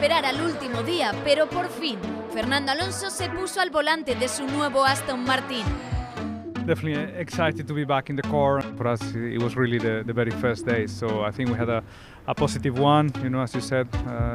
esperar al último día, pero por fin, Fernando Alonso se puso al volante de su nuevo Aston Martin. Definitely excited to be back in the car. For us, it was really the very first day, so I think we had a positive one. You know, as you said,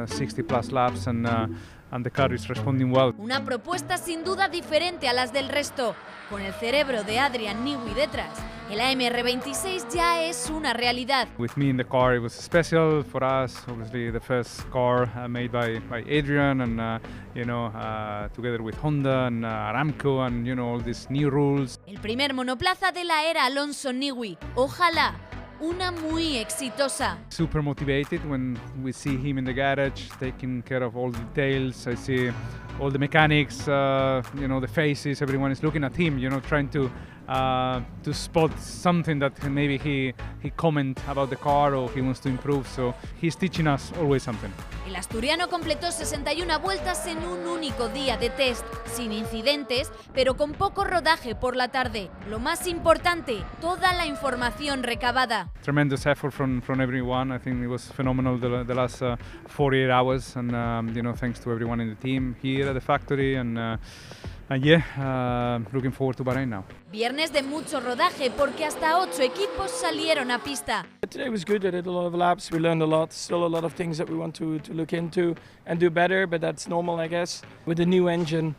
60 plus laps, and the car is responding well. Una propuesta sin duda diferente a las del resto. Con el cerebro de Adrian Newey detrás, el AMR26 ya es una realidad. With me in the car, it was special for us. Obviously, the first car made by Adrian, and together with Honda and Aramco, and all these new rules. El primer monoplaza de la era Alonso-Newey. Ojalá una muy exitosa. Super motivated when we see him in the garage, taking care of all the details. I see all the mechanics, the faces. Everyone is looking at him, trying to spot something that maybe he comment about the car or he wants to improve. So he's teaching us always something. El asturiano completó 61 vueltas en un único día de test, sin incidentes, pero con poco rodaje por la tarde. Lo más importante, toda la información recabada. Tremendous effort from everyone. I think it was phenomenal the last 48 hours, and thanks to everyone in the team here at the factory, and looking forward to Bahrain now. Viernes de mucho rodaje porque hasta 8 equipos salieron a pista. Today was good. I did a lot of laps. We learned a lot. Still a lot of things that we want to look into and do better, but that's normal, I guess. With the new engine,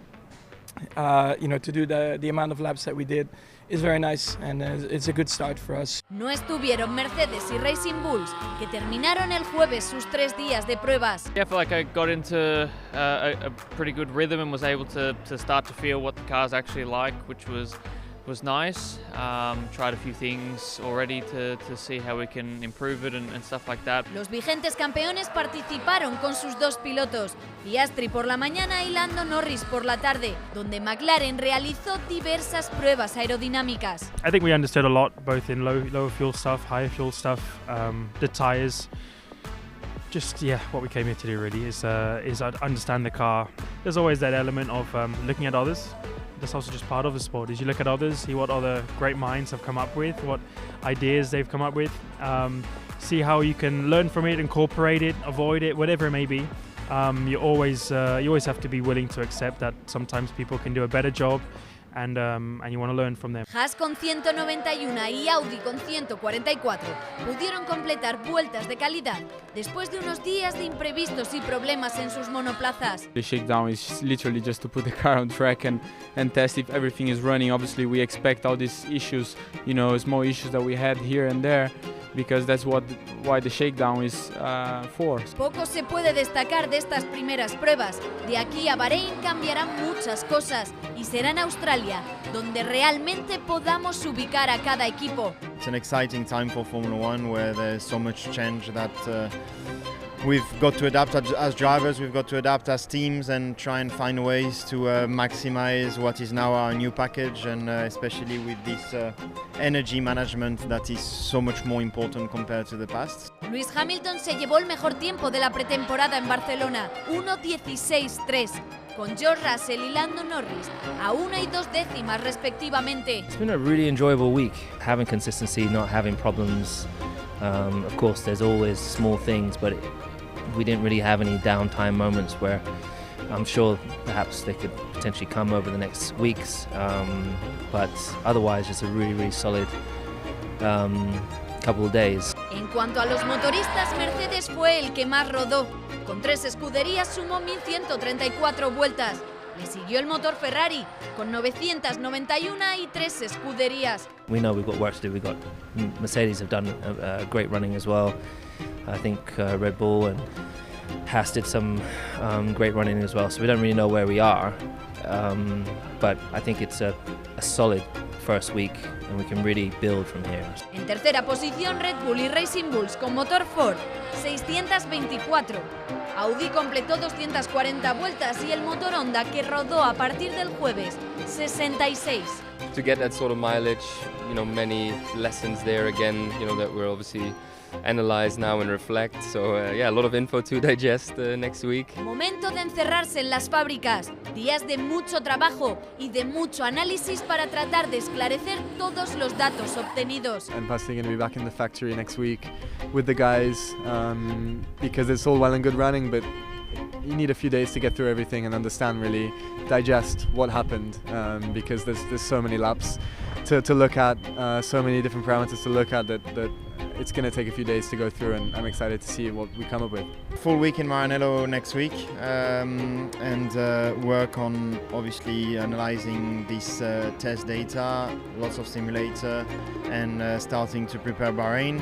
to do the amount of laps that we did is very nice, and it's a good start for us. No estuvieron Mercedes y Racing Bulls, que terminaron el jueves sus 3 días de pruebas. Yeah, I feel like I got into a pretty good rhythm and was able to start to feel what the car's actually like, which was nice. Tried a few things already to see how we can improve it and stuff like that. Los vigentes campeones participaron con sus 2 pilotos, Piastri por la mañana y Lando Norris por la tarde, donde McLaren realizó diversas pruebas aerodinámicas. I think we understood a lot, both in lower fuel stuff, higher fuel stuff, the tires. Just what we came here to do really is understand the car. There's always that element of looking at others. That's also just part of the sport, is you look at others, see what other great minds have come up with, what ideas they've come up with, see how you can learn from it, incorporate it, avoid it, whatever it may be. You always have to be willing to accept that sometimes people can do a better job, and you want to learn from them. Haas con 191 y Audi con 144 pudieron completar vueltas de calidad después de unos días de imprevistos y problemas en sus monoplazas. The shakedown is literally just to put the car on track and test if everything is running. Obviously, we expect all these issues, small issues that we had here and there, because that's why the shakedown is for. Poco se puede destacar de estas primeras pruebas. De aquí a Bahrein cambiarán muchas cosas y será en Australia donde realmente podamos ubicar a cada equipo. It's an exciting time for Formula One, where there's so much change that we've got to adapt as drivers, we've got to adapt as teams and try and find ways to maximize what is now our new package, and especially with this energy management that is so much more important compared to the past. Lewis Hamilton se llevó el mejor tiempo de la pretemporada en Barcelona, 1:16.3. con George Russell y Lando Norris a 1 y 2 décimas respectivamente. It's been a really enjoyable week, having consistency, not having problems. Of course, there's always small things, but we didn't really have any downtime moments where I'm sure perhaps they could potentially come over the next weeks. But otherwise, just a really, really solid couple of days. En cuanto a los motoristas, Mercedes fue el que más rodó. Con 3 escuderías sumó 1.134 vueltas. Le siguió el motor Ferrari con 991 y 3 escuderías. We know we've got work to do. We've got Mercedes have done a great running as well. I think Red Bull and Haas did some great running as well. So we don't really know where we are, but I think it's a solid first week and we can really build from here. En tercera posición Red Bull y Racing Bulls con motor Ford, 624. Audi completó 240 vueltas y el motor Honda, que rodó a partir del jueves, 66. To get that sort of mileage, many lessons there again, that we're obviously analyze now and reflect. So a lot of info to digest next week. Momento de encerrarse en las fábricas. Días de mucho trabajo y de mucho análisis para tratar de esclarecer todos los datos obtenidos. I'm personally going to be back in the factory next week with the guys, because it's all well and good running, but you need a few days to get through everything and understand, really digest what happened, because there's so many laps to look at, so many different parameters to look at that it's going to take a few days to go through, and I'm excited to see what we come up with. Full week in Maranello next week, and work on obviously analyzing this test data, lots of simulator, and starting to prepare Bahrain.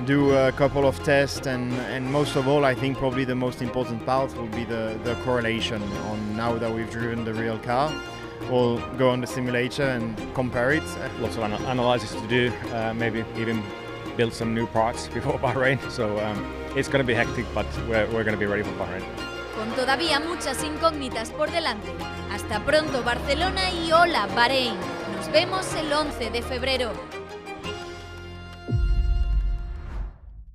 Do a couple of tests, and most of all, I think probably the most important part will be the correlation on now that we've driven the real car. We'll go on the simulator and compare it. Lots of analysis to do, maybe even build some new parts before Bahrain. So it's going to be hectic, but we're going to be ready for Bahrain. Con todavía muchas incógnitas por delante. Hasta pronto Barcelona y hola Bahrein. Nos vemos el 11 de febrero.